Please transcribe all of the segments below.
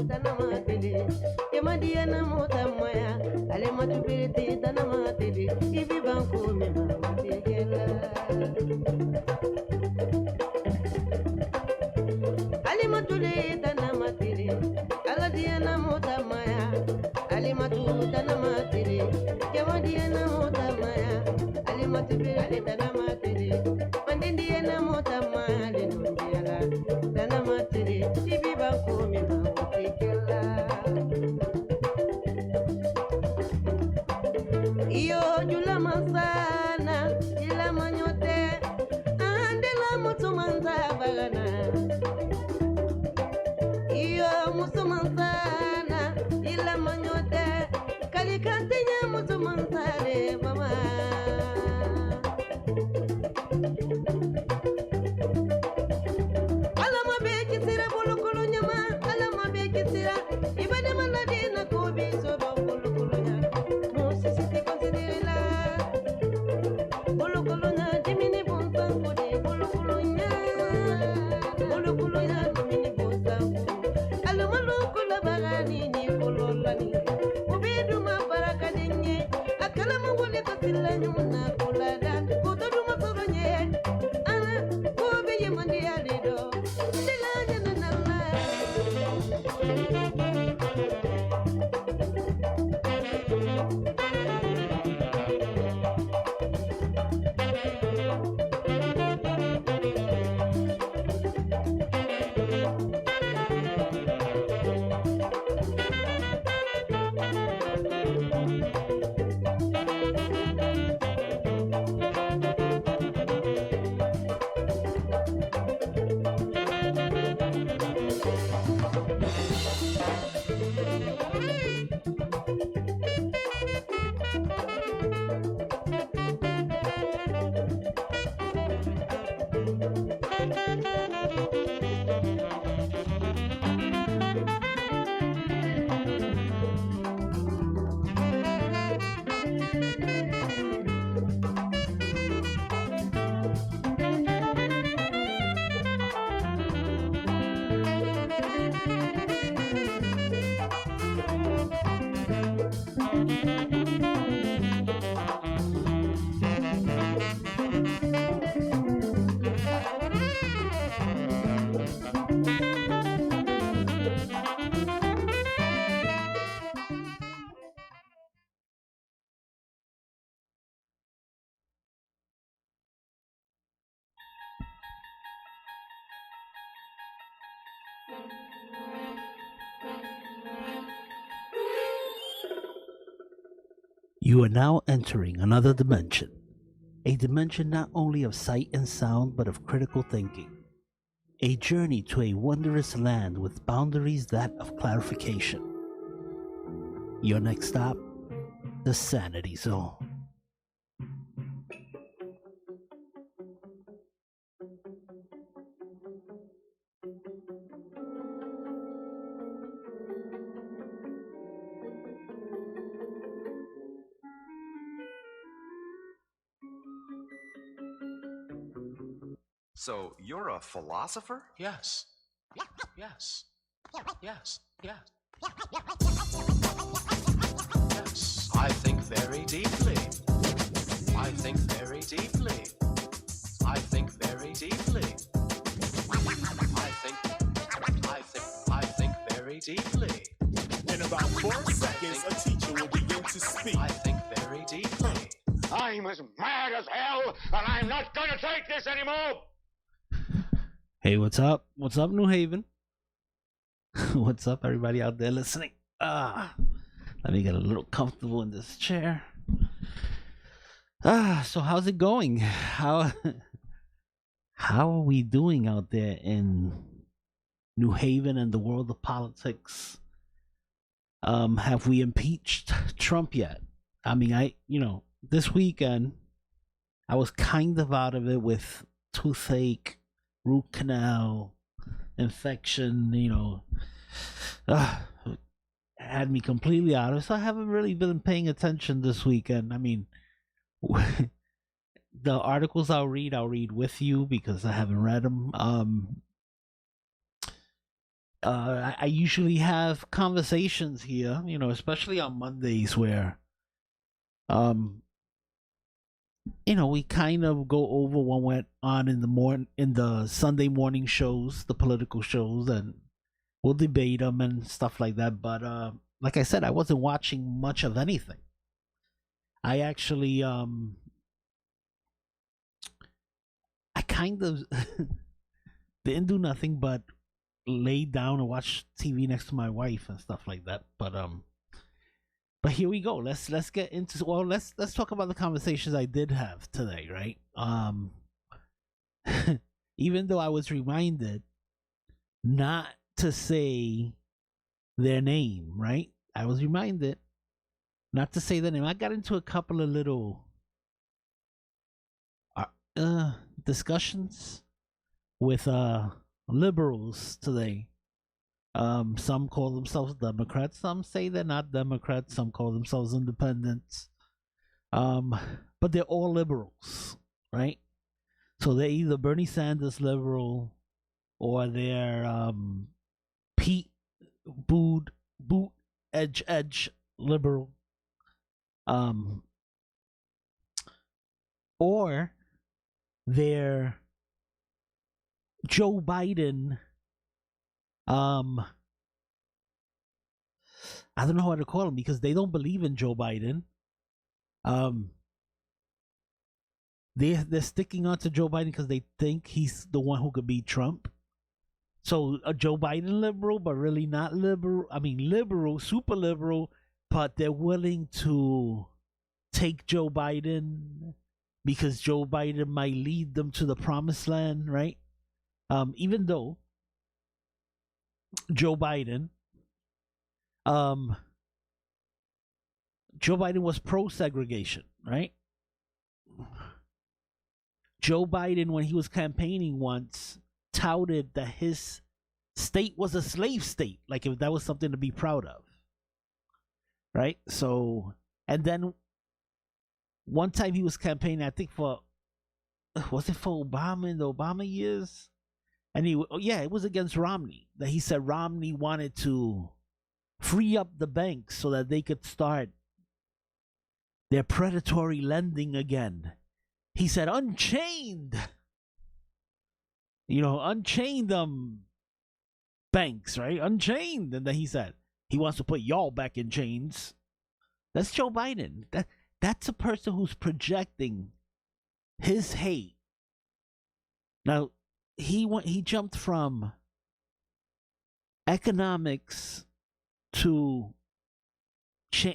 tanamatili yamadiana motamaya alimatu biriti tanamatili ibi banku mi mamutigela alimatuli tanamatili aladiana motamaya alimatu tanamatili yamadiana motamaya alimatu biriti tanamatili mandindiana motamaya linundiala tanamatili ibi banku mi mamutigela iyo jula masana ila manyote andela mutumanza bagana iyo musumansana ila manyote kalikantenya mutumansare mama alama beki sira bulukulu nyama alama beki sira ibane manadina kubi soba bulukulu nyama musisi konsidirila bulukulunya jimini bonsangu de bulukulunya jimini bonsangu alumalukula bagani ni kulolani ubiduma baraka denye akalama wole kasila nyuna kulada kutoduma soronye ana kubi yemandi alido dilanya nanala You are now entering another dimension. A dimension not only of sight and sound, but of critical thinking. A journey to a wondrous land with boundaries that of clarification. Your next stop, the Sanity Zone. So you're a philosopher? Yes. Yes. Yes. Yes. Yes. I think very deeply. I think very deeply. I think very deeply. I think very deeply. In about 4 seconds, a teacher will begin to speak. I think very deeply. I'm as mad as hell, and I'm not gonna take this anymore! Hey, what's up? What's up, New Haven? What's up, everybody out there listening? Let me get a little comfortable in this chair. So how's it going? How are we doing out there in New Haven and the world of politics? Have we impeached Trump yet? I mean, this weekend I was kind of out of it with toothache, root canal, infection, had me completely out of it. So I haven't really been paying attention this weekend. I mean, the articles I'll read with you because I haven't read them. I usually have conversations here, you know, especially on Mondays where, um, you know, we kind of go over what went on in the Sunday morning shows, the political shows, and we'll debate them and stuff like that. But like I said, I wasn't watching much of anything. I actually I kind of didn't do nothing but lay down and watch TV next to my wife and stuff like that. But here we go. Let's get into, well, let's talk about the conversations I did have today, right? Even though I was reminded not to say their name, right? I was reminded not to say their name. I got into a couple of little discussions with liberals today. Some call themselves Democrats, some say they're not Democrats, some call themselves independents. But they're all liberals, right? So they're either Bernie Sanders liberal or they're Pete Boot Edge liberal. Or they're Joe Biden. I don't know how to call them because they don't believe in Joe Biden. They're sticking on to Joe Biden because they think he's the one who could beat Trump. So a Joe Biden liberal, but really not liberal. I mean, liberal, super liberal, but they're willing to take Joe Biden because Joe Biden might lead them to the promised land, right? Even though Joe Biden was pro-segregation, right? Joe Biden, when he was campaigning once, touted that his state was a slave state, like if that was something to be proud of, right? So, and then one time he was campaigning, I think was it for Obama in the Obama years? And it was against Romney, that he said Romney wanted to free up the banks so that they could start their predatory lending again. He said, unchained, unchained banks, right? Unchained. And then he said he wants to put y'all back in chains. That's Joe Biden. That's a person who's projecting his hate. Now, he jumped from economics to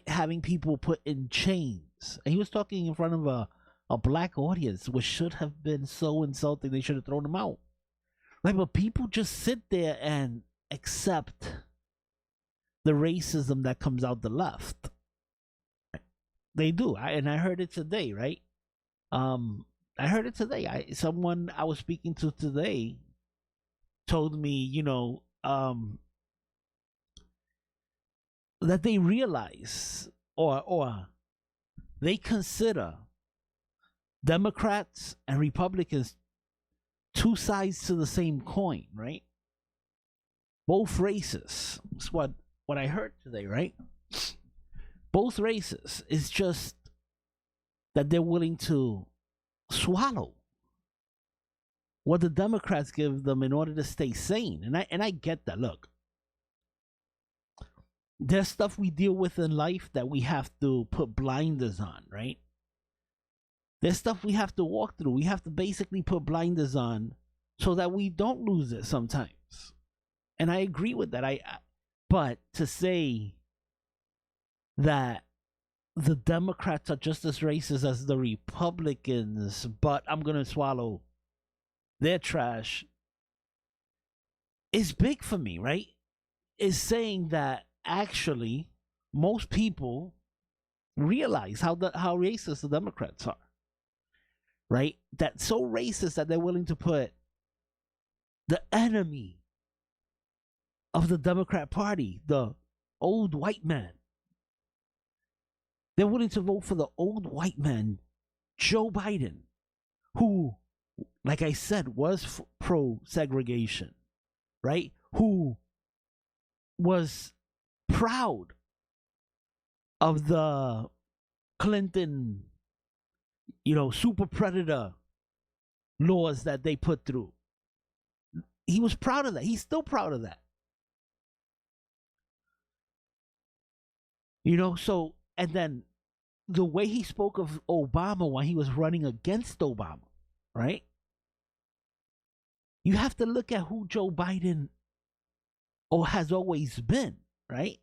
having people put in chains. And he was talking in front of a black audience, which should have been so insulting. They should have thrown him out. Like, but people just sit there and accept the racism that comes out the left. They do. I heard it today, right? I heard it today. Someone I was speaking to today told me, that they realize or they consider Democrats and Republicans two sides to the same coin, right? Both races. That's what I heard today, right? Both races. It's just that they're willing to swallow what the Democrats give them in order to stay sane. And I get that. Look, there's stuff we deal with in life that we have to put blinders on, right? There's stuff we have to walk through. We have to basically put blinders on so that we don't lose it sometimes. And I agree with that. But to say that the Democrats are just as racist as the Republicans, but I'm going to swallow their trash, is big for me, right? Is saying that actually most people realize how racist the Democrats are, right? That's so racist that they're willing to put the enemy of the Democrat Party, the old white man. They're willing to vote for the old white man, Joe Biden, who, like I said, was pro-segregation, right? Who was proud of the Clinton, super predator laws that they put through. He was proud of that. He's still proud of that. So, and then the way he spoke of Obama when he was running against Obama, right? You have to look at who Joe Biden has always been, right?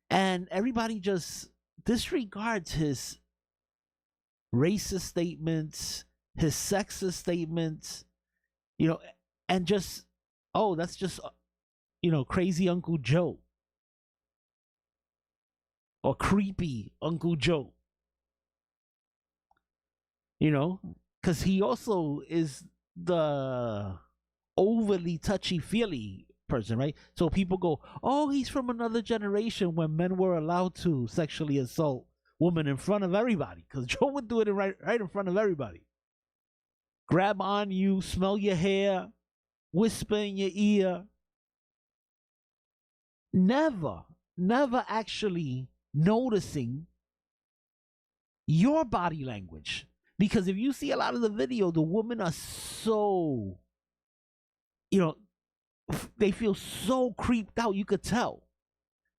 And everybody just disregards his racist statements, his sexist statements, and just, that's just, crazy Uncle Joe. Or creepy Uncle Joe. Because he also is the overly touchy-feely person, right? So people go, oh, he's from another generation when men were allowed to sexually assault women in front of everybody. Because Joe would do it right in front of everybody. Grab on you, smell your hair, whisper in your ear. Never actually noticing your body language. Because if you see a lot of the video, the women are so, they feel so creeped out. You could tell.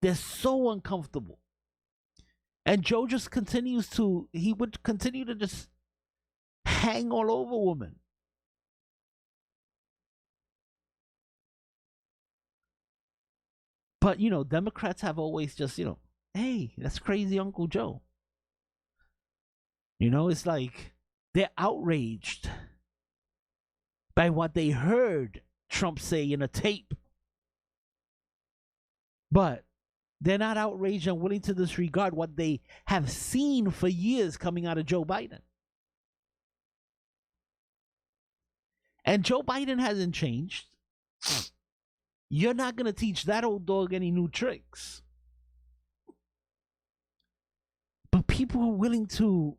They're so uncomfortable. And Joe just he would continue to just hang all over women. But, Democrats have always just, hey, that's crazy Uncle Joe. It's like they're outraged by what they heard Trump say in a tape. But they're not outraged and willing to disregard what they have seen for years coming out of Joe Biden. And Joe Biden hasn't changed. You're not going to teach that old dog any new tricks. But people are willing to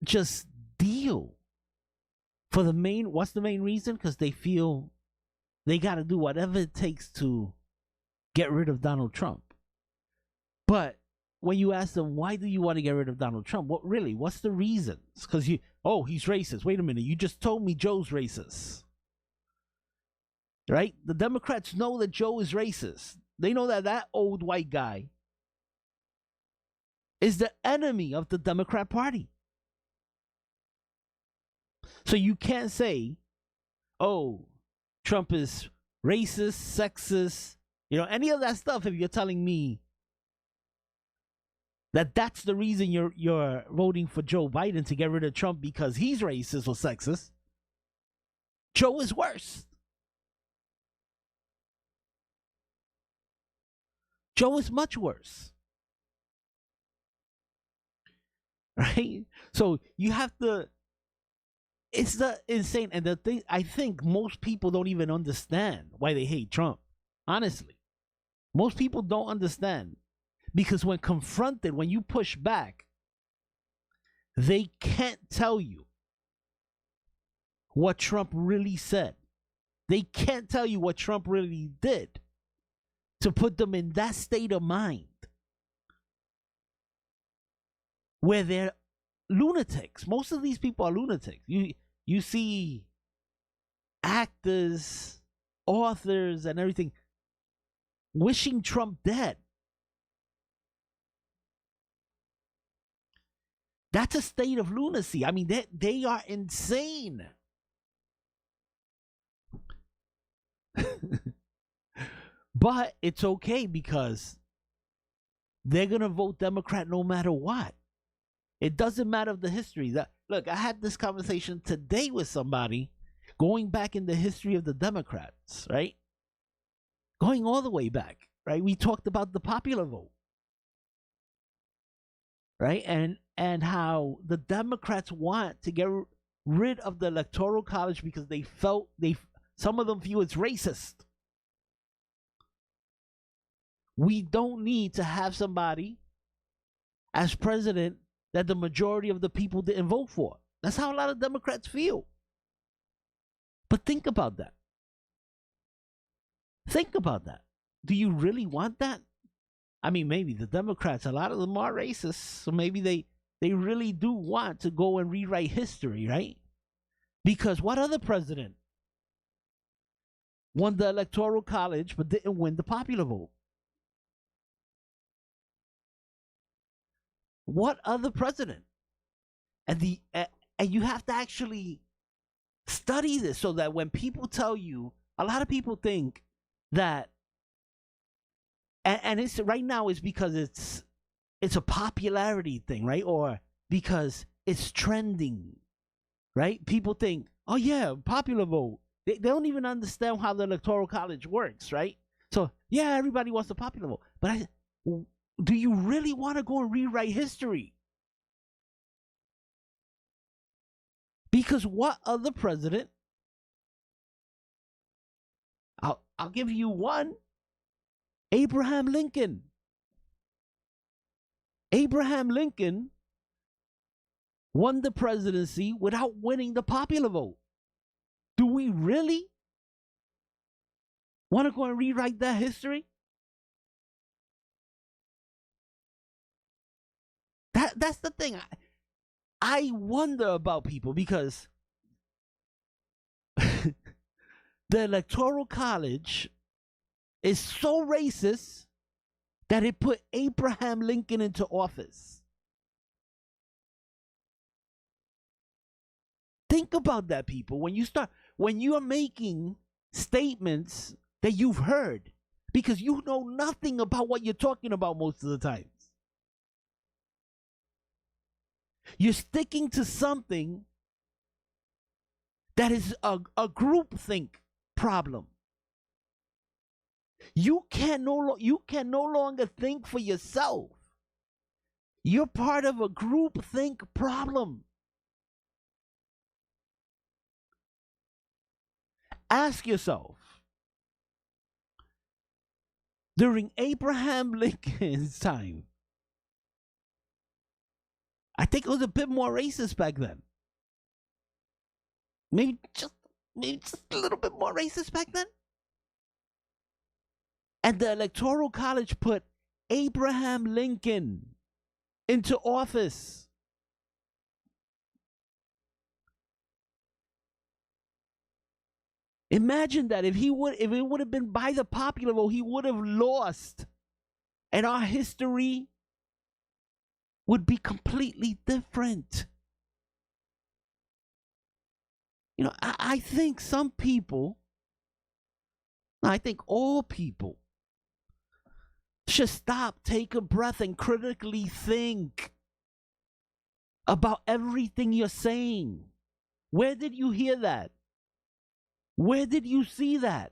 just deal for what's the main reason? Because they feel they got to do whatever it takes to get rid of Donald Trump. But when you ask them, why do you want to get rid of Donald Trump? What's the reasons? Because he's racist. Wait a minute. You just told me Joe's racist. Right? The Democrats know that Joe is racist. They know that old white guy is the enemy of the Democrat Party. So you can't say, Trump is racist, sexist, any of that stuff if you're telling me that that's the reason you're voting for Joe Biden to get rid of Trump because he's racist or sexist. Joe is worse. Joe is much worse. Right? So you have to, it's the insane, and the thing, I think most people don't even understand why they hate Trump. Honestly. Most people don't understand. Because when confronted, when you push back, they can't tell you what Trump really said. They can't tell you what Trump really did to put them in that state of mind where they're lunatics. Most of these people are lunatics. You see actors, authors, and everything wishing Trump dead. That's a state of lunacy. I mean, they are insane. But it's okay because they're going to vote Democrat no matter what. It doesn't matter of the history. Look, I had this conversation today with somebody going back in the history of the Democrats, right? Going all the way back, right? We talked about the popular vote, right? And how the Democrats want to get rid of the Electoral College because they felt some of them view it's racist. We don't need to have somebody as president that the majority of the people didn't vote for. That's how a lot of Democrats feel. But think about that. Think about that. Do you really want that? I mean, maybe the Democrats, a lot of them are racist, so maybe they really do want to go and rewrite history, right? Because what other president won the Electoral College but didn't win the popular vote? What other president? And you have to actually study this so that when people tell you, a lot of people think that, and it's right now is because it's a popularity thing, right? Or because it's trending, right? People think, oh yeah, popular vote. They don't even understand how the Electoral College works, right? So yeah, everybody wants the popular vote, but do you really want to go and rewrite history? Because what other president? I'll give you one. Abraham Lincoln. Abraham Lincoln won the presidency without winning the popular vote. Do we really want to go and rewrite that history? That's the thing. I wonder about people because the Electoral College is so racist that it put Abraham Lincoln into office. Think about that, people. When you are making statements that you've heard, because you know nothing about what you're talking about most of the times. You're sticking to something that is a groupthink problem. You can no longer think for yourself. You're part of a groupthink problem. Ask yourself, during Abraham Lincoln's time, I think it was a bit more racist back then. Maybe just a little bit more racist back then. And the Electoral College put Abraham Lincoln into office. Imagine that if it would have been by the popular vote, he would have lost. And our history would be completely different. You know, I think some people, I think all people should stop, take a breath, and critically think about everything you're saying. Where did you hear that? Where did you see that?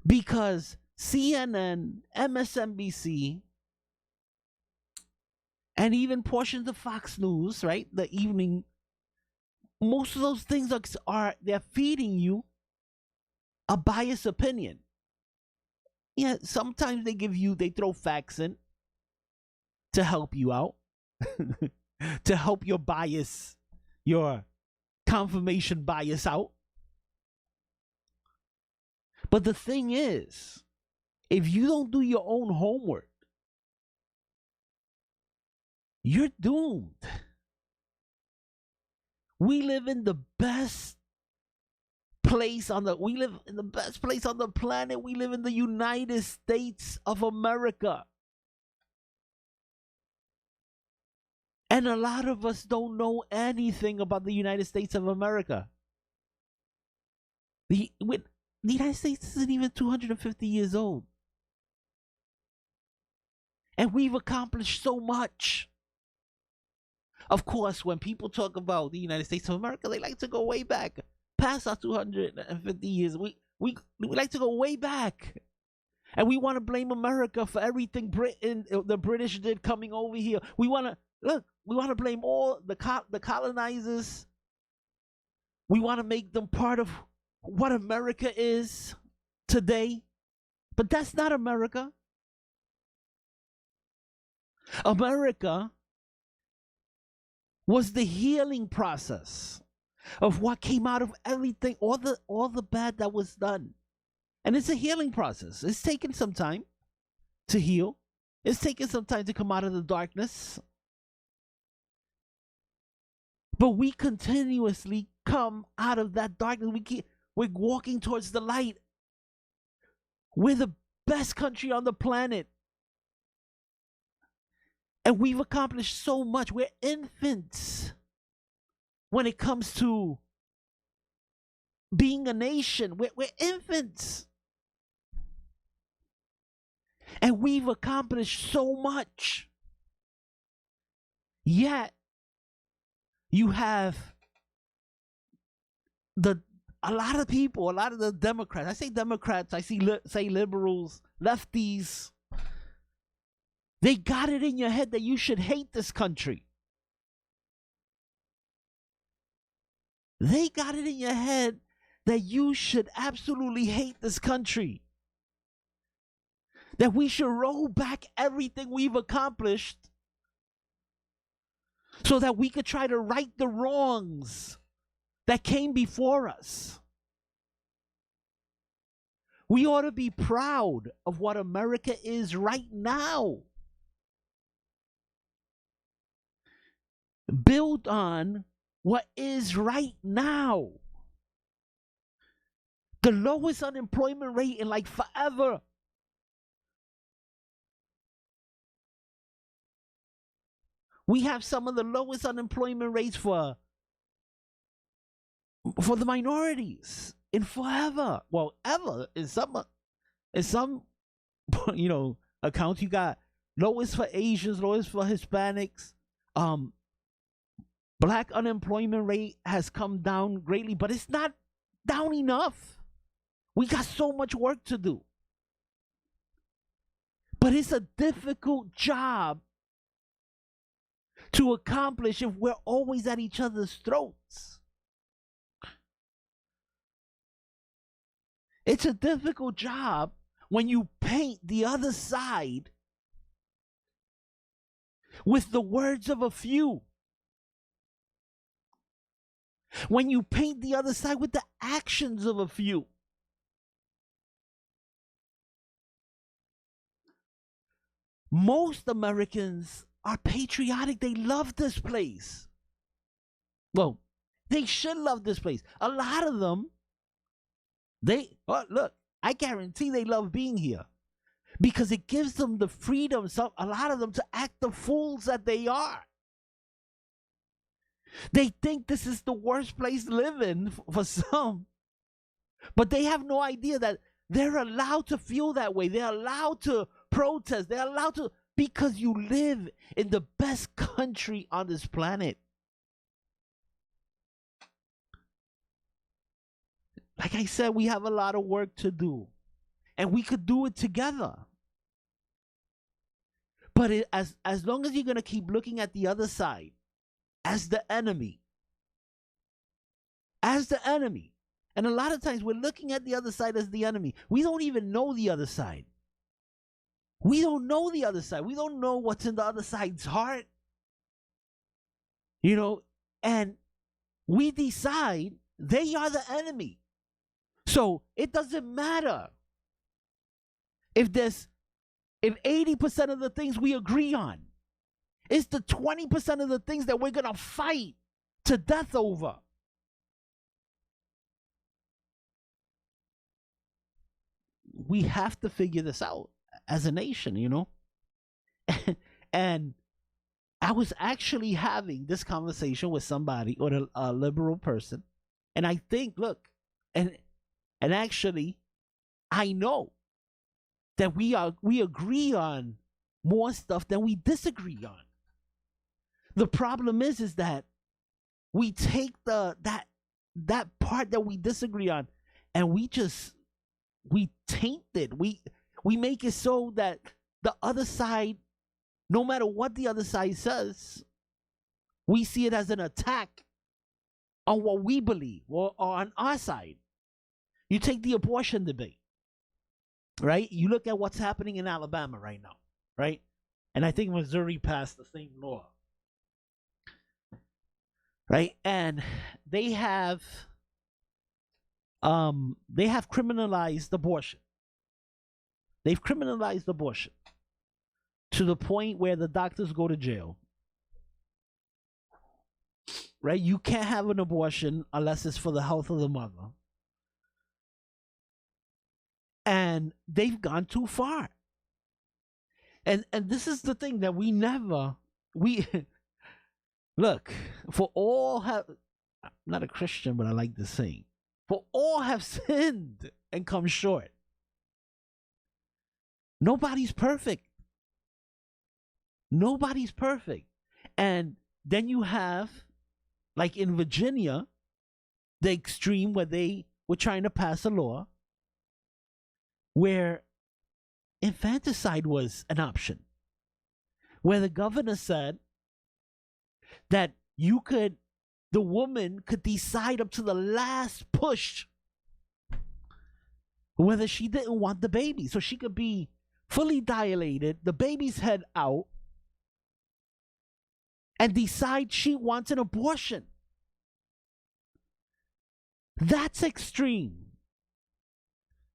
Because CNN, MSNBC, and even portions of Fox News, right? The evening, most of those things they're feeding you a biased opinion. Yeah, sometimes they throw facts in to help you out, to help your confirmation bias out. But the thing is, if you don't do your own homework, you're doomed. We live in the best place on the planet. We live in the United States of America. And a lot of us don't know anything about the United States of America. The United States isn't even 250 years old. And we've accomplished so much. Of course, when people talk about the United States of America, they like to go way back, past our 250 years. We like to go way back. And we want to blame America for everything the British did coming over here. We want to blame all the colonizers. We want to make them part of what America is today. But that's not America. America was the healing process. of what came out of everything, all the bad that was done. And it's a healing process. It's taken some time to heal. It's taken some time to come out of the darkness. But we continuously come out of that darkness. We're walking towards the light. We're the best country on the planet. And we've accomplished so much. We're infants when it comes to being a nation. We're infants. And we've accomplished so much. Yet, you have a lot of people, a lot of the Democrats. I say Democrats, I say liberals, lefties. They got it in your head that you should hate this country. They got it in your head that you should absolutely hate this country. That we should roll back everything we've accomplished so that we could try to right the wrongs that came before us. We ought to be proud of what America is right now. Build on what is right now. The lowest unemployment rate in like forever. We have some of the lowest unemployment rates for the minorities in forever. Well, ever in some accounts you got lowest for Asians, lowest for Hispanics. Black unemployment rate has come down greatly, but it's not down enough. We got so much work to do. But it's a difficult job to accomplish if we're always at each other's throats. It's a difficult job when you paint the other side with the words of a few. When you paint the other side with the actions of a few. Most Americans are patriotic. They love this place. Well, they should love this place. A lot of them, look, I guarantee they love being here because it gives them the freedom, a lot of them, to act the fools that they are. They think this is the worst place to live in for some, but they have no idea that they're allowed to feel that way. They're allowed to protest. They're allowed to, because you live in the best country on this planet. Like I said, we have a lot of work to do, and we could do it together. But as long as you're going to keep looking at the other side as the enemy, and a lot of times we're looking at the other side as the enemy. We don't even know the other side. We don't know the other side. We don't know what's in the other side's heart. And we decide they are the enemy. So it doesn't matter if 80% of the things we agree on. It's the 20% of the things that we're going to fight to death over. We have to figure this out as a nation, And I was actually having this conversation with somebody, or a liberal person, and I think, look, and actually, I know that we agree on more stuff than we disagree on. The problem is that we take that part that we disagree on, and we taint it. We make it so that the other side, no matter what the other side says, we see it as an attack on what we believe, or on our side. You take the abortion debate, right? You look at what's happening in Alabama right now, right? And I think Missouri passed the same law. right? And they have criminalized abortion. They've criminalized abortion to the point where the doctors go to jail. Right? You can't have an abortion unless it's for the health of the mother. And they've gone too far. And this is the thing that we look, for all have, I'm not a Christian, but I like this saying, for all have sinned and come short. Nobody's perfect. Nobody's perfect. And then you have, like in Virginia, the extreme where they were trying to pass a law where infanticide was an option, where the governor said that the woman could decide up to the last push whether she didn't want the baby. So she could be fully dilated, the baby's head out, and decide she wants an abortion. That's extreme.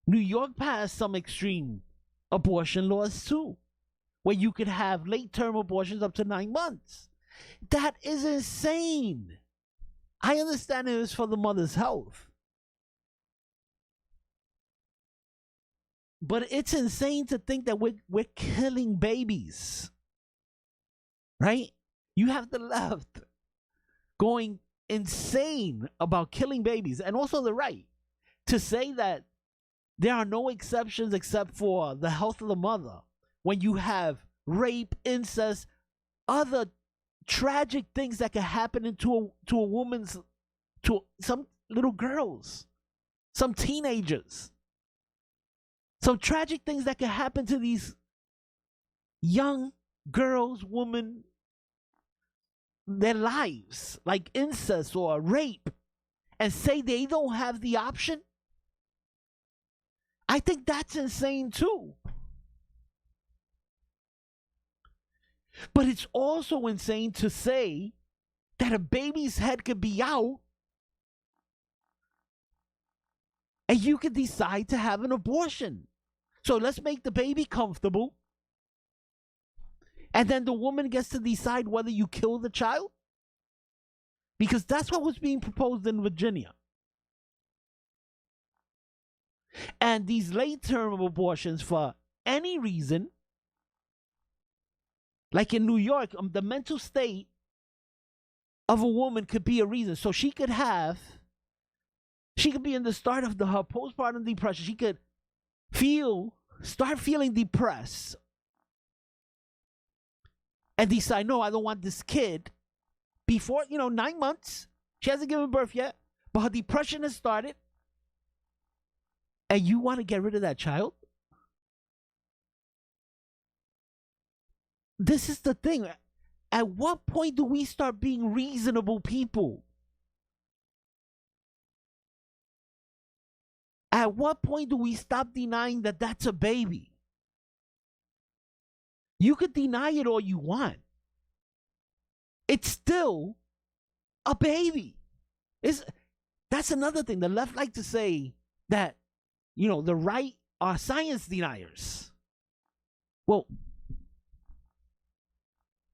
New York passed some extreme abortion laws too, where you could have late-term abortions up to 9 months. That is insane. I understand it was for the mother's health, but it's insane to think that we're killing babies, right? You have the left going insane about killing babies, and also the right to say that there are no exceptions except for the health of the mother when you have rape, incest, other tragic things that can happen to some little girls, some teenagers, some tragic things that can happen to these young girls, women, their lives, like incest or rape, and say they don't have the option. I think that's insane too. But it's also insane to say that a baby's head could be out and you could decide to have an abortion. So let's make the baby comfortable, and then the woman gets to decide whether you kill the child, because that's what was being proposed in Virginia. And these late-term abortions for any reason, like in New York, the mental state of a woman could be a reason. So she could be in the start of her postpartum depression. She could start feeling depressed and decide, no, I don't want this kid before, 9 months. She hasn't given birth yet, but her depression has started. And you want to get rid of that child? This is the thing. At what point do we start being reasonable people? At what point do we stop denying that that's a baby? You could deny it all you want. It's still a baby. That's another thing. The left like to say that, the right are science deniers. Well,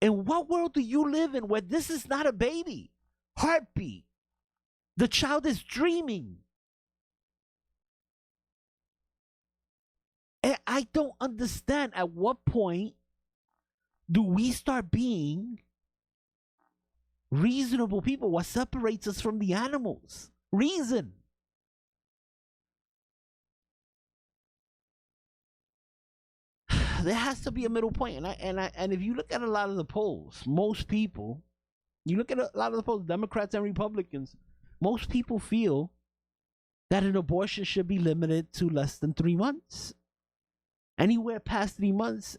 in what world do you live in where this is not a baby? Heartbeat. The child is dreaming. And I don't understand at what point do we start being reasonable people? What separates us from the animals? Reason. There has to be a middle point. And if you look at a lot of the polls, Democrats and Republicans, most people feel that an abortion should be limited to less than 3 months. Anywhere past 3 months,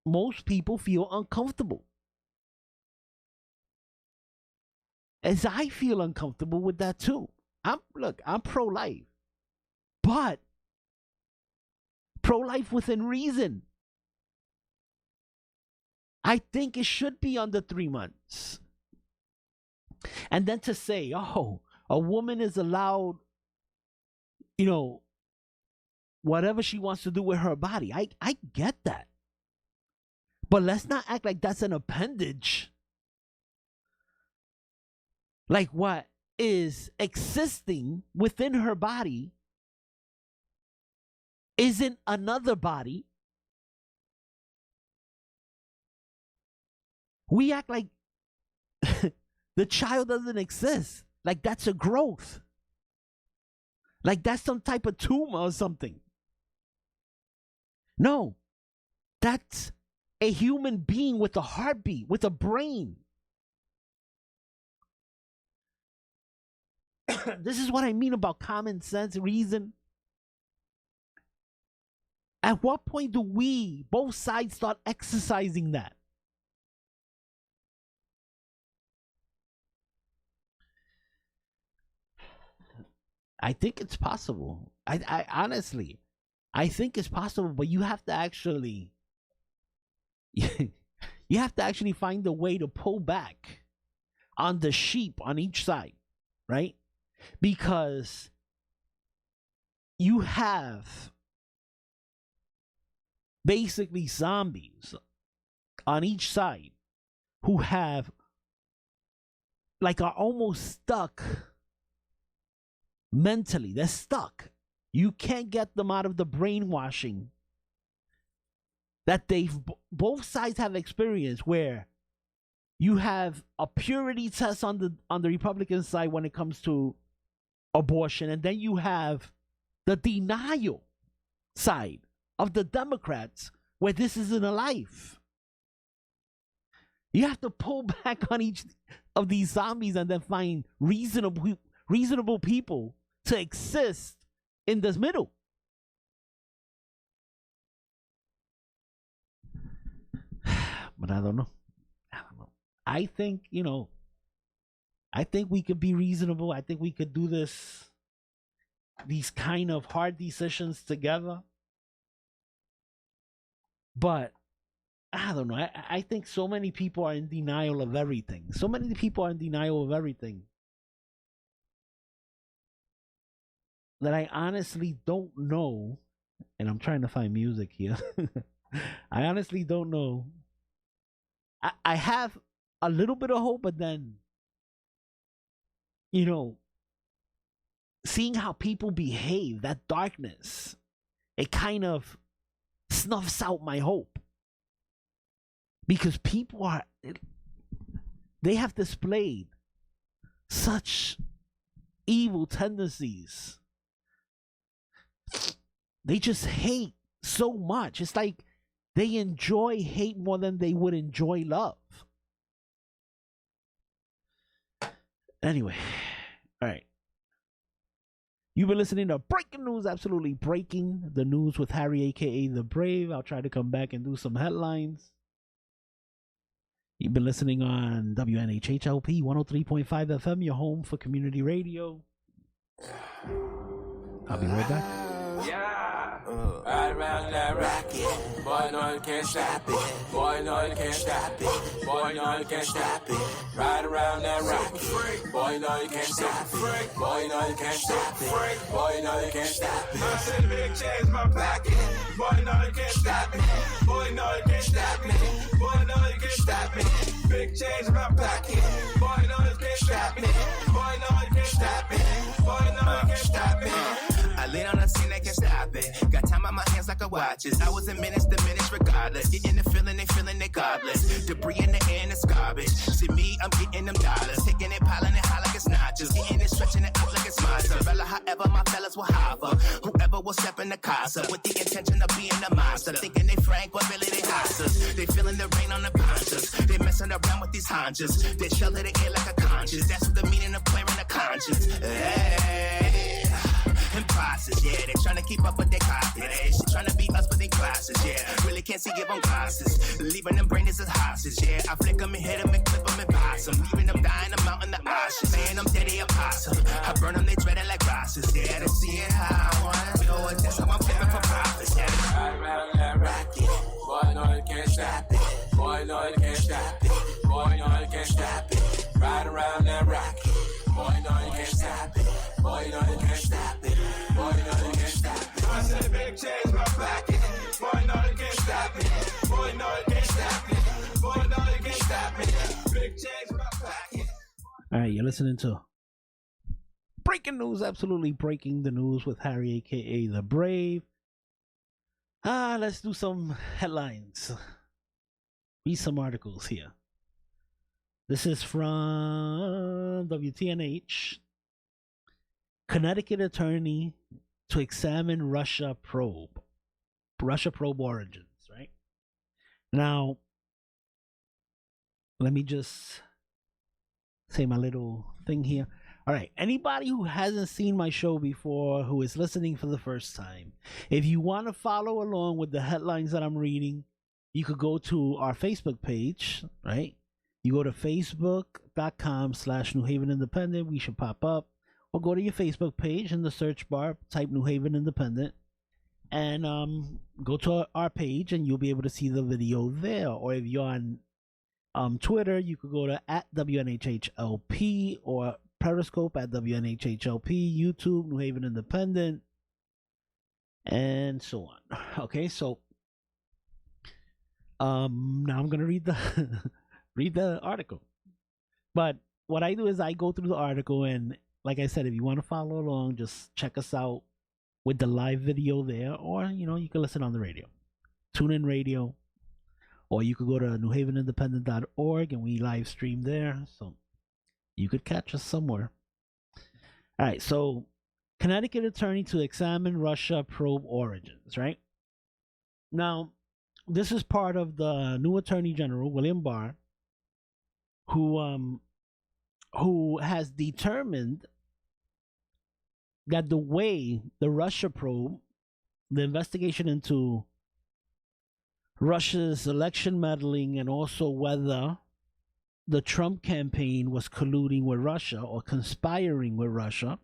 most people feel uncomfortable. As I feel uncomfortable with that too. I'm pro-life, but pro-life within reason. I think it should be under 3 months. And then to say, oh, a woman is allowed, whatever she wants to do with her body. I get that. But let's not act like that's an appendage. Like what is existing within her body isn't another body. We act like the child doesn't exist. Like that's a growth. Like that's some type of tumor or something. No, that's a human being with a heartbeat, with a brain. This is what I mean about common sense, reason. At what point do we, both sides, start exercising that? I think it's possible. I honestly, I think it's possible, but you have to actually, you have to actually find a way to pull back on the sheep on each side, right? Because you have basically zombies on each side who have, like, are almost stuck mentally. They're stuck. You can't get them out of the brainwashing that both sides have experienced, where you have a purity test on the Republican side when it comes to abortion, and then you have the denial side of the Democrats where this isn't a life. You have to pull back on each of these zombies and then find reasonable people to exist in this middle. But I don't know. I think, I think we could be reasonable. I think we could do these kind of hard decisions together. But I don't know. I think so many people are in denial of everything. So many people are in denial of everything that I honestly don't know. And I'm trying to find music here. I honestly don't know. I have a little bit of hope, but then, seeing how people behave, that darkness, it kind of snuffs out my hope. Because people they have displayed such evil tendencies. They just hate so much. It's like they enjoy hate more than they would enjoy love. Anyway, all right. You've been listening to Breaking News, absolutely breaking the news with Harry, aka The Brave. I'll try to come back and do some headlines. You've been listening on WNHHLP 103.5 FM, your home for community radio. I'll be right back. Right around that rocket. Boy, no, you can't stop it. Boy, no, you can't stop it. Boy, no, you can't stop it. Right around that rocket. Boy, no, you can't stop it. Boy, no, you can't stop it. Boy, no, you can't stop it. I said big change my pocket. Boy, no, you can't stop me. Boy, no, you can't stop me. Boy, no, you can't stop me. Big change in my pocket. Boy, no, you can't stop me. Boy, no, you can't stop me. Boy, no, you can't stop me. I lean on the scene, they can't stop it. Got time on my hands like a watches. Hours and minutes diminish regardless. Getting the feeling, they feeling they godless. Debris in the air and it's garbage. See me, I'm getting them dollars. Taking it, piling it high like it's notches. Getting it, stretching it out like it's mozzarella. However, my fellas will hover. Whoever will step in the casa with the intention of being a monster. Thinking they frank, but really they hostas. They feeling the rain on the conscience. They messing around with these honchas. They shelter the air like a conscience. That's what the meaning of clearing the conscience. Hey. Imposters, yeah, they tryna keep up with their classes. They tryna beat us with their classes, yeah. Really can't see, give them glasses. Leaving them brainless as hostage, yeah. I flick them and hit them and clip them and pass them. Leaving them dying, I'm out in the ashes. Saying them dead, they apostle. I burn them, they dread it like grasses, yeah. They see it how I want. You know what, that's how I'm flipping for profits, yeah. Right around that rocket. Boy, no, you can't stop it. Boy, no, you can't stop it. Boy, no, you can't stop it. Right around that rocket. Boy, no, you can't stop it. Boy, no, you can't stop it. I said big change my pocket. Boy, no, you can't stop it. Boy, no, you can't stop it. Boy, no, you can't stop it. Big change my pocket. All right, you're listening to breaking news, absolutely breaking the news with Harry, aka the Brave. Let's do some headlines. Read some articles here. This is from WTNH. Connecticut attorney to examine Russia probe origins, right? Now, let me just say my little thing here. All right, anybody who hasn't seen my show before, who is listening for the first time, if you want to follow along with the headlines that I'm reading, you could go to our Facebook page, right? You go to facebook.com/New Haven Independent. We should pop up. Or go to your Facebook page in the search bar, type New Haven Independent, and go to our page, and you'll be able to see the video there. Or if you're on Twitter, you could go to @WNHHLP or Periscope @WNHHLP, YouTube, New Haven Independent, and so on. Okay, so now I'm gonna read the read the article. But what I do is I go through the article, and like I said, if you want to follow along, just check us out with the live video there, or you can listen on the radio, tune in radio, or you could go to newhavenindependent.org and we live stream there, so you could catch us somewhere. All right, so Connecticut attorney to examine Russia probe origins, right? Now, this is part of the new Attorney General, William Barr, who has determined that the way the Russia probe, the investigation into Russia's election meddling, and also whether the Trump campaign was colluding with Russia or conspiring with Russia,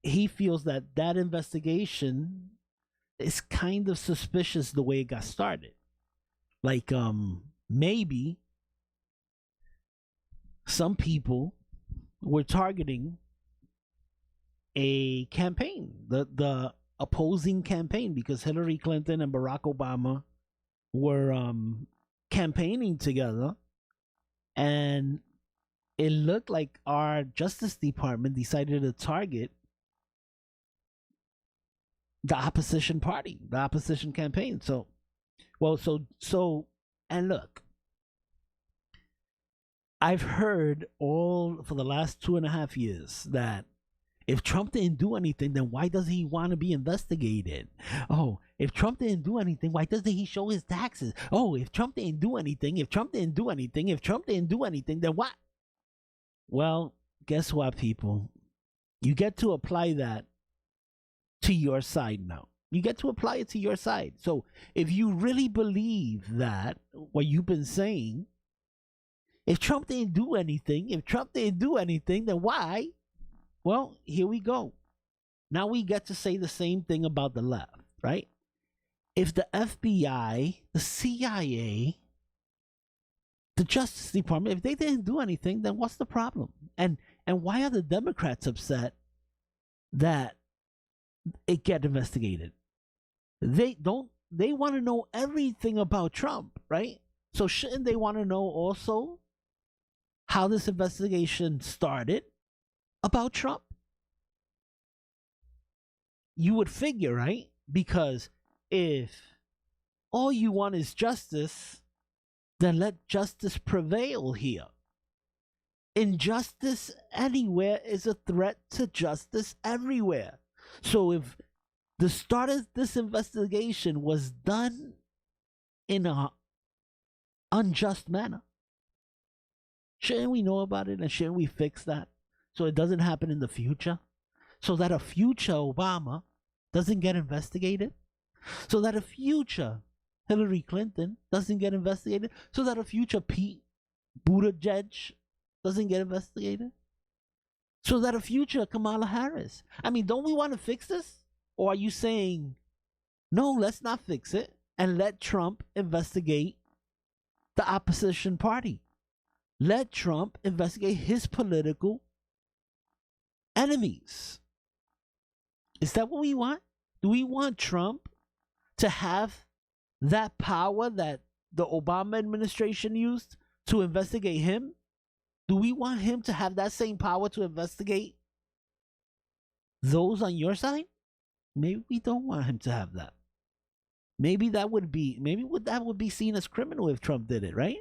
he feels that that investigation is kind of suspicious the way it got started. Like, maybe some people were targeting a campaign, the opposing campaign, because Hillary Clinton and Barack Obama were campaigning together, and it looked like our Justice Department decided to target the opposition party, the opposition campaign. So and look, I've heard all for the last 2.5 years that if Trump didn't do anything, then why does he want to be investigated? Oh, if Trump didn't do anything, why doesn't he show his taxes? Oh, if Trump didn't do anything, then what? Well, guess what, people? You get to apply that to your side now. You get to apply it to your side. So if you really believe that, what you've been saying, if Trump didn't do anything, then why? Well, here we go. Now we get to say the same thing about the left, right? If the FBI, the CIA, the Justice Department, if they didn't do anything, then what's the problem? And why are the Democrats upset that it get investigated? They want to know everything about Trump, right? So shouldn't they want to know also how this investigation started about Trump? You would figure, right? Because if all you want is justice, then let justice prevail here. Injustice anywhere is a threat to justice everywhere. So if the start of this investigation was done in an unjust manner, shouldn't we know about it, and shouldn't we fix that so it doesn't happen in the future? So that a future Obama doesn't get investigated? So that a future Hillary Clinton doesn't get investigated? So that a future Pete Buttigieg doesn't get investigated? So that a future Kamala Harris? I mean, don't we want to fix this? Or are you saying, no, let's not fix it and let Trump investigate the opposition party? Let Trump investigate his political enemies. Is that what we want? Do we want Trump to have that power that the Obama administration used to investigate him? Do we want him to have that same power to investigate those on your side? Maybe we don't want him to have that. Maybe that would be seen as criminal if Trump did it, right?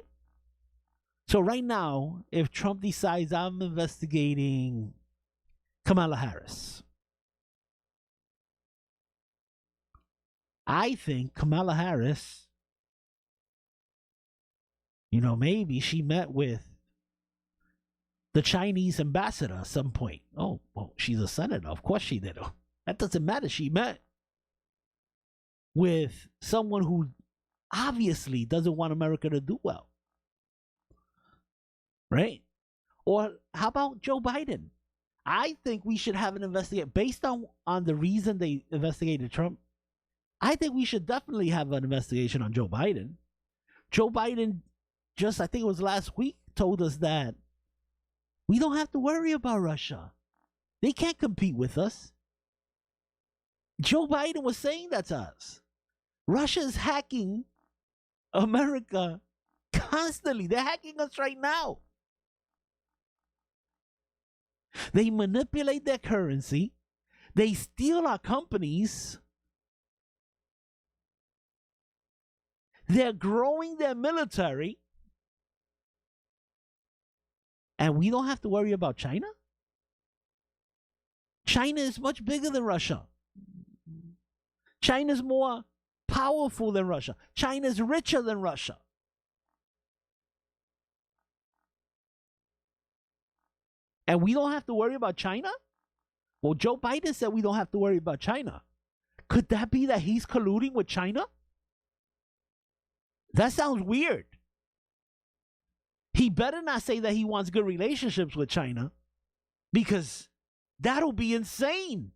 So right now, if Trump decides I'm investigating Kamala Harris, I think Kamala Harris, maybe she met with the Chinese ambassador at some point. Oh, well, she's a senator. Of course she did. That doesn't matter. She met with someone who obviously doesn't want America to do well. Right? Or how about Joe Biden? I think we should have an investigation based on the reason they investigated Trump. I think we should definitely have an investigation on Joe Biden. Joe Biden just, I think it was last week, told us that we don't have to worry about Russia. They can't compete with us. Joe Biden was saying that to us. Russia is hacking America constantly. They're hacking us right now. They manipulate their currency. They steal our companies. They're growing their military. And we don't have to worry about China? China is much bigger than Russia. China's more powerful than Russia. China's richer than Russia. And we don't have to worry about China? Well, Joe Biden said we don't have to worry about China. Could that be that he's colluding with China? That sounds weird. He better not say that he wants good relationships with China, because that'll be insane.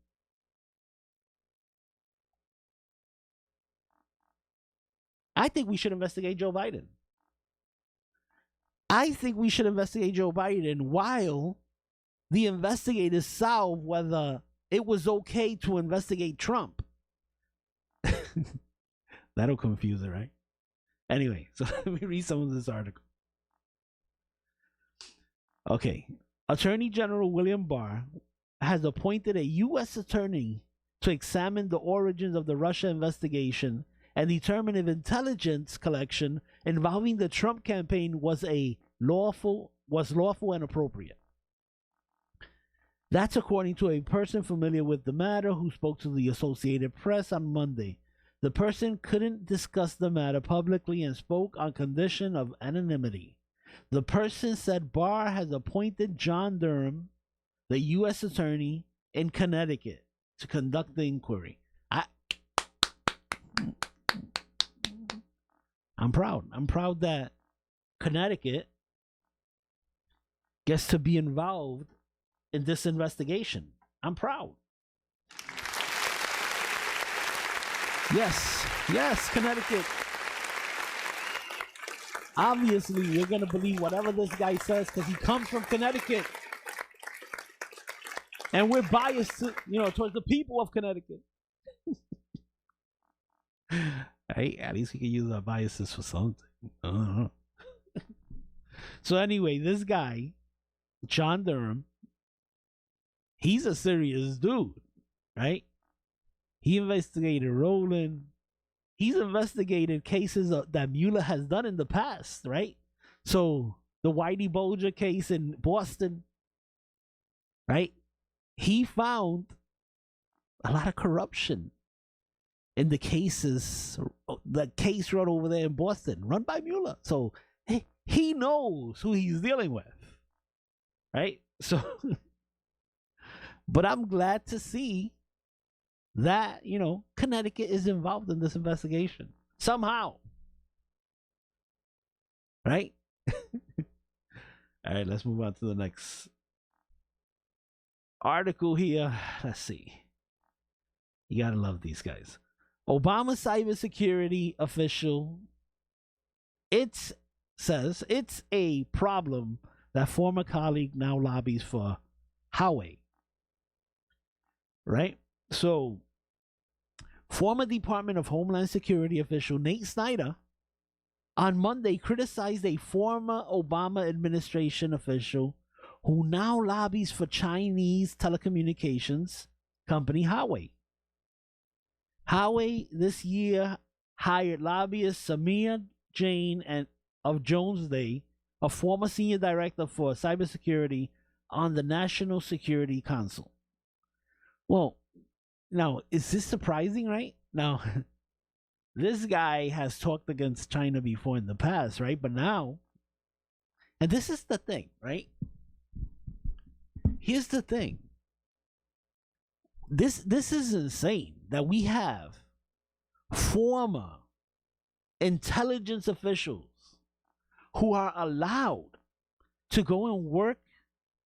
I think we should investigate Joe Biden. I think we should investigate Joe Biden while the investigators solve whether it was okay to investigate Trump. That'll confuse it, right? Anyway, so let me read some of this article. Okay. Attorney General William Barr has appointed a U.S. attorney to examine the origins of the Russia investigation and determine if intelligence collection involving the Trump campaign was lawful and appropriate. That's according to a person familiar with the matter who spoke to the Associated Press on Monday. The person couldn't discuss the matter publicly and spoke on condition of anonymity. The person said Barr has appointed John Durham, the U.S. attorney in Connecticut, to conduct the inquiry. I'm proud. I'm proud that Connecticut gets to be involved in this investigation. I'm proud. Yes, Connecticut. Obviously, you're going to believe whatever this guy says because he comes from Connecticut. And we're biased, towards the people of Connecticut. Hey, at least we can use our biases for something. So anyway, this guy, John Durham, he's a serious dude, right? He investigated Rowland. He's investigated cases that Mueller has done in the past, right? So the Whitey Bulger case in Boston, right? He found a lot of corruption in the cases, the case run over there in Boston, run by Mueller. So he knows who he's dealing with, right? So, but I'm glad to see that, Connecticut is involved in this investigation somehow, right? All right, let's move on to the next article here. Let's see. You gotta love these guys. Obama cybersecurity official. It says it's a problem that former colleague now lobbies for Huawei right? So, former Department of Homeland Security official Nate Snyder on Monday criticized a former Obama administration official who now lobbies for Chinese telecommunications company Huawei. Huawei this year hired lobbyist Samir Jain and of Jones Day, a former senior director for cybersecurity on the National Security Council. Well, now, is this surprising, right? Now, this guy has talked against China before in the past, right? But now, and this is the thing, right? Here's the thing. This is insane that we have former intelligence officials who are allowed to go and work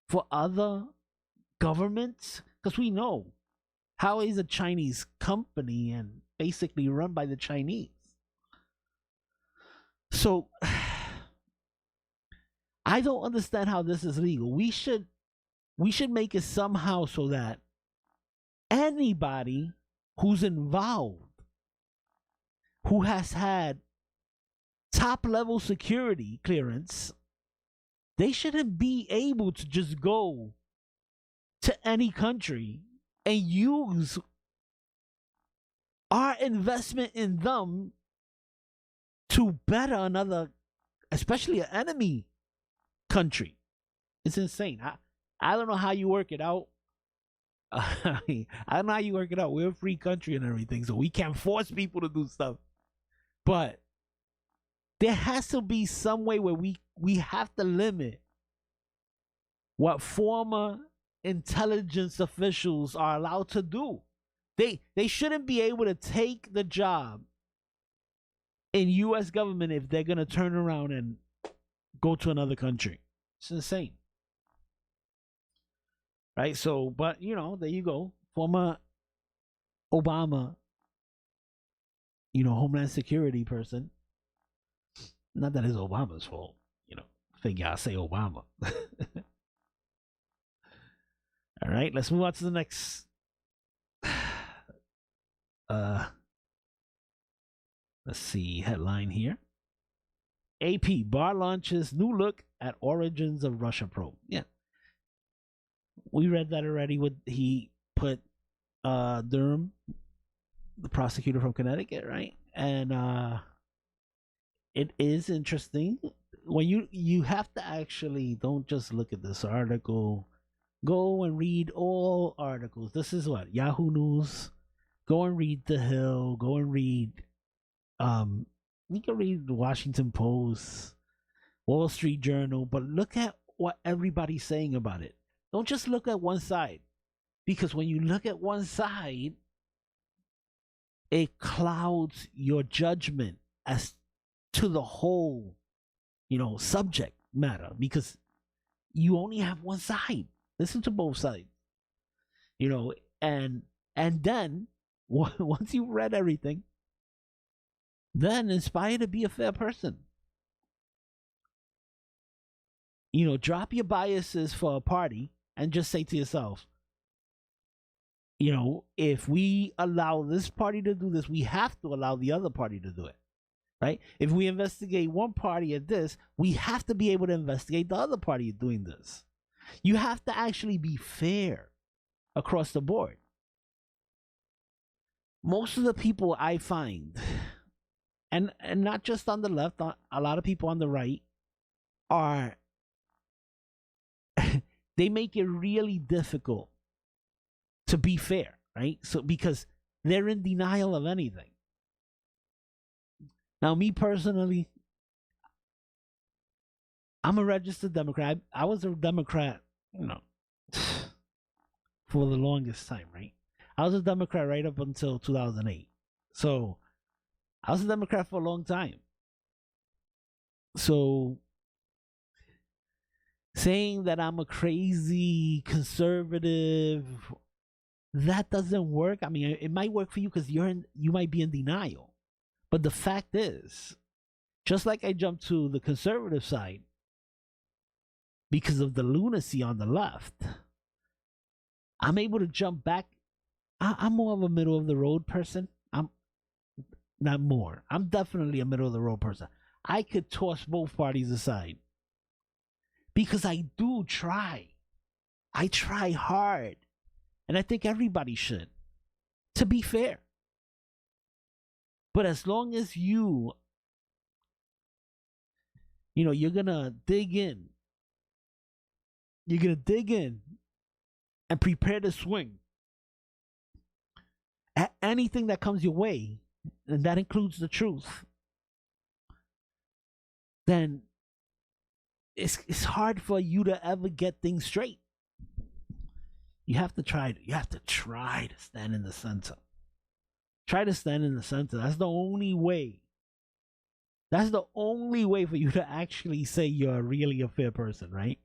for other governments, because we know Huawei is a Chinese company and basically run by the Chinese. So I don't understand how this is legal. We should make it somehow so that anybody who's involved, who has had top level security clearance, they shouldn't be able to just go to any country and use our investment in them to better another, especially an enemy country. It's insane. I don't know how you work it out. I don't know how you work it out. We're a free country and everything, so we can't force people to do stuff. But there has to be some way where we have to limit what former intelligence officials are allowed to do. They shouldn't be able to take the job in U.S. government if they're going to turn around and go to another country. It's insane. Right? So, but, you know, there you go. Former Obama, you know, Homeland Security person. Not that it's Obama's fault, you know. Figure I say Obama. All right, let's move on to the next. Let's see, headline here. AP, Barr launches new look at origins of Russia probe. Yeah. We read that already. He put Durham, the prosecutor from Connecticut, right? And it is interesting when you have to actually don't just look at this article. Go and read all articles. This is what Yahoo News. Go and read The Hill. Go and read. You can read the Washington Post, Wall Street Journal, but look at what everybody's saying about it. Don't just look at one side, because when you look at one side, it clouds your judgment as to the whole, you know, subject matter, because you only have one side. Listen to both sides, you know, and then once you've read everything, then inspire to be a fair person. You know, drop your biases for a party and just say to yourself, you know, if we allow this party to do this, we have to allow the other party to do it, right? If we investigate one party at this, we have to be able to investigate the other party doing this. You have to actually be fair across the board. Most of the people I find, and not just on the left, a lot of people on the right are, they make it really difficult to be fair, right? So because they're in denial of anything. Now, me personally, I'm a registered Democrat. I was a Democrat, you know, for the longest time, right? I was a Democrat right up until 2008. So I was a Democrat for a long time. So saying that I'm a crazy conservative, that doesn't work. I mean, it might work for you because you might be in denial. But the fact is, just like I jumped to the conservative side because of the lunacy on the left, I'm able to jump back I'm more of a middle of the road person. I'm not more. I'm definitely a middle of the road person. I could toss both parties aside because I do try. I try hard, and I think everybody should, to be fair. But as long as you're gonna dig in. You're gonna dig in and prepare to swing at anything that comes your way, and that includes the truth. Then it's hard for you to ever get things straight. You have to try to stand in the center. Try to stand in the center. That's the only way. That's the only way for you to actually say you're really a fair person, right?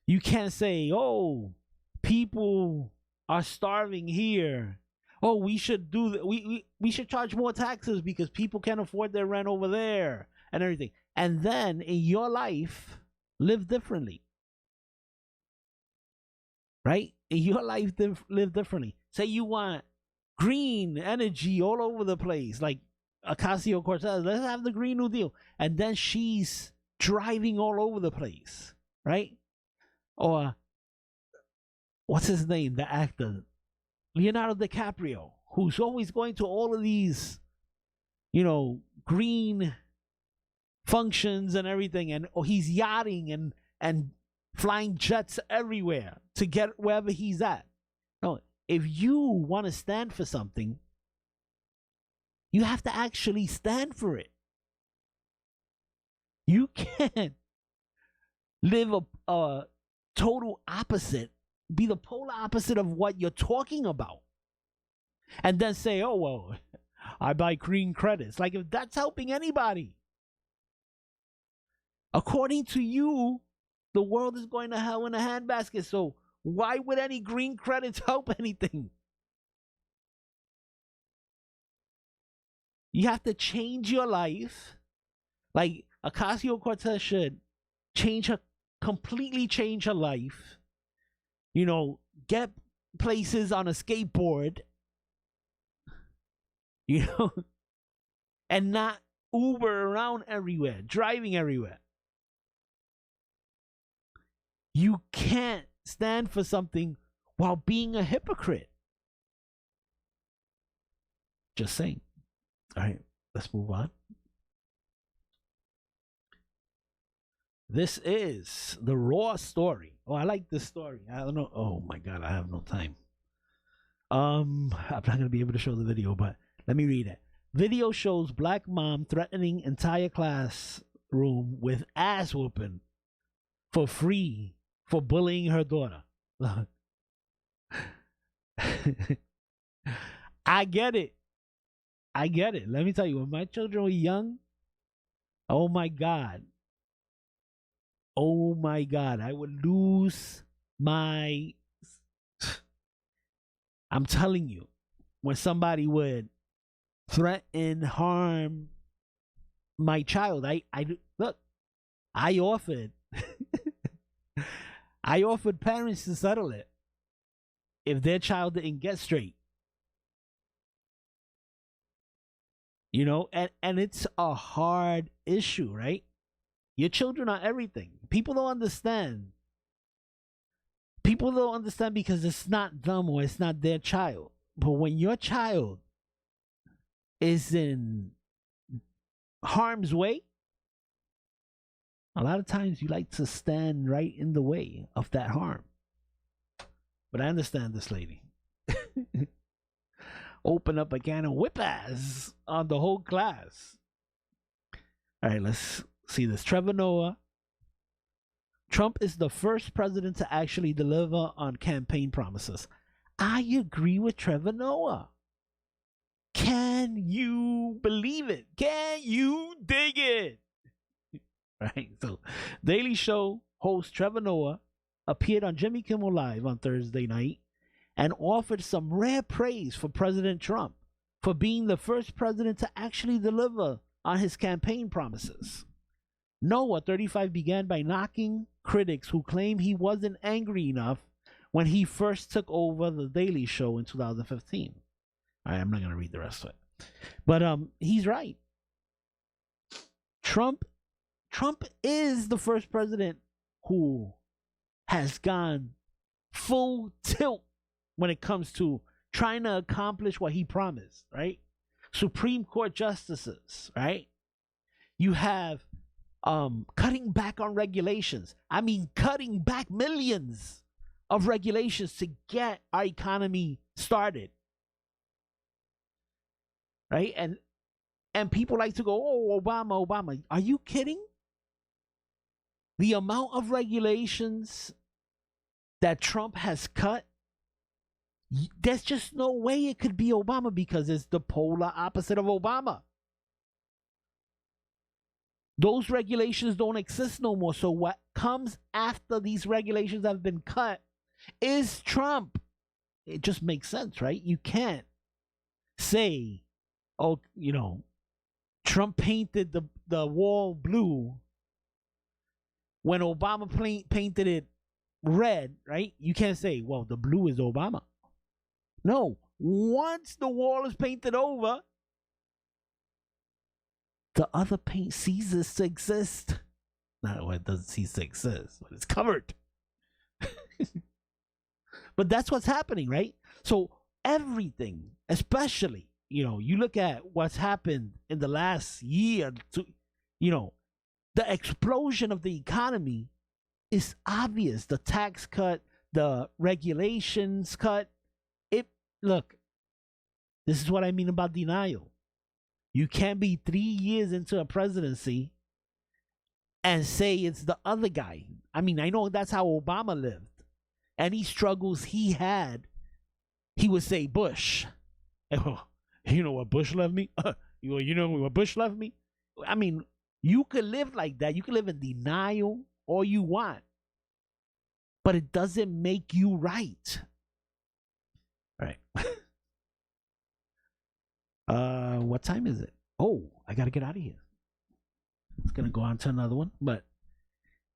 You can't say, "Oh, people are starving here. Oh, we should we should charge more taxes because people can't afford their rent over there and everything." And then in your life, live differently. Right? In your life, live differently. Say you want green energy all over the place, like Ocasio-Cortez. Let's have the Green New Deal. And then she's driving all over the place, right? Or what's his name? The actor, Leonardo DiCaprio, who's always going to all of these, green functions and everything, and he's yachting and flying jets everywhere to get wherever he's at. No, if you want to stand for something, you have to actually stand for it. You can't live a total opposite, be the polar opposite of what you're talking about, and then say, "Oh, well, I buy green credits." Like, if that's helping anybody. According to you, the world is going to hell in a handbasket, so why would any green credits help anything? You have to change your life. Like Ocasio-Cortez should completely change her life. Get places on a skateboard, and not Uber around everywhere, driving everywhere. You can't stand for something while being a hypocrite. Just saying. All right, let's move on. This is the raw story. Oh, I like this story. I don't know. Oh my God, I have no time. I'm not gonna be able to show the video, but let me read it. Video shows black mom threatening entire classroom with ass whooping for free for bullying her daughter. I get it. Let me tell you, when my children were young, oh my God, I would lose my. I'm telling you, when somebody would threaten, harm my child, I offered I offered parents to settle it if their child didn't get straight. And it's a hard issue, right? Your children are everything. People don't understand. People don't understand because it's not them or it's not their child. But when your child is in harm's way, a lot of times you like to stand right in the way of that harm. But I understand this lady. Open up a can of whip ass on the whole class. All right, let's see this. Trevor Noah. Trump is the first president to actually deliver on campaign promises. I agree with Trevor Noah. Can you believe it? Can you dig it? Right? So, Daily Show host Trevor Noah appeared on Jimmy Kimmel Live on Thursday night and offered some rare praise for President Trump for being the first president to actually deliver on his campaign promises. Noah, 35, began by knocking critics who claim he wasn't angry enough when he first took over the Daily Show in 2015. All right, I'm not going to read the rest of it. But he's right. Trump is the first president who has gone full tilt when it comes to trying to accomplish what he promised, right? Supreme Court justices, right? You have cutting back on regulations. I mean, cutting back millions of regulations to get our economy started, right? And people like to go, oh, Obama. Are you kidding? The amount of regulations that Trump has cut, there's just no way it could be Obama because it's the polar opposite of Obama. Those regulations don't exist no more. So what comes after these regulations have been cut is Trump. It just makes sense, right? You can't say, oh, you know, Trump painted the wall blue when Obama painted it red, right? You can't say, well, the blue is Obama. No. Once the wall is painted over, the other paint ceases to exist. No, it doesn't cease to exist, but it's covered. But that's what's happening, right? So everything, especially, you know, you look at what's happened in the last year, you know, the explosion of the economy is obvious. The tax cut, the regulations cut. Look, this is what I mean about denial. You can't be 3 years into a presidency and say it's the other guy. I mean, I know that's how Obama lived. Any struggles he had, he would say Bush. You know what Bush left me? You know what Bush left me? I mean, you could live like that. You could live in denial all you want. But it doesn't make you right. All right. What time is it? Oh, I gotta get out of here. It's gonna go on to another one, but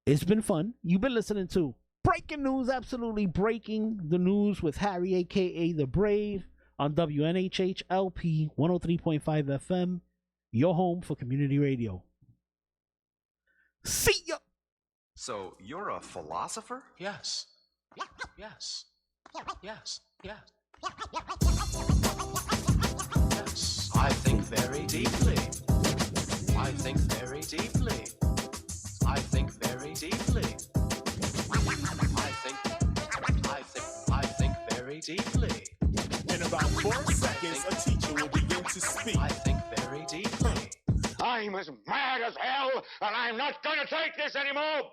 it's been fun. You've been listening to Breaking News, absolutely breaking the news with Harry, aka The Brave, on WNHH LP 103.5 FM, your home for community radio. See ya! So you're a philosopher? Yes. Yes. Yes. Yes. Yes. I think very deeply. I think very deeply. I think very deeply. I think very deeply. In about 4 seconds, a teacher will begin to speak. I think very deeply. I'm as mad as hell, and I'm not going to take this anymore.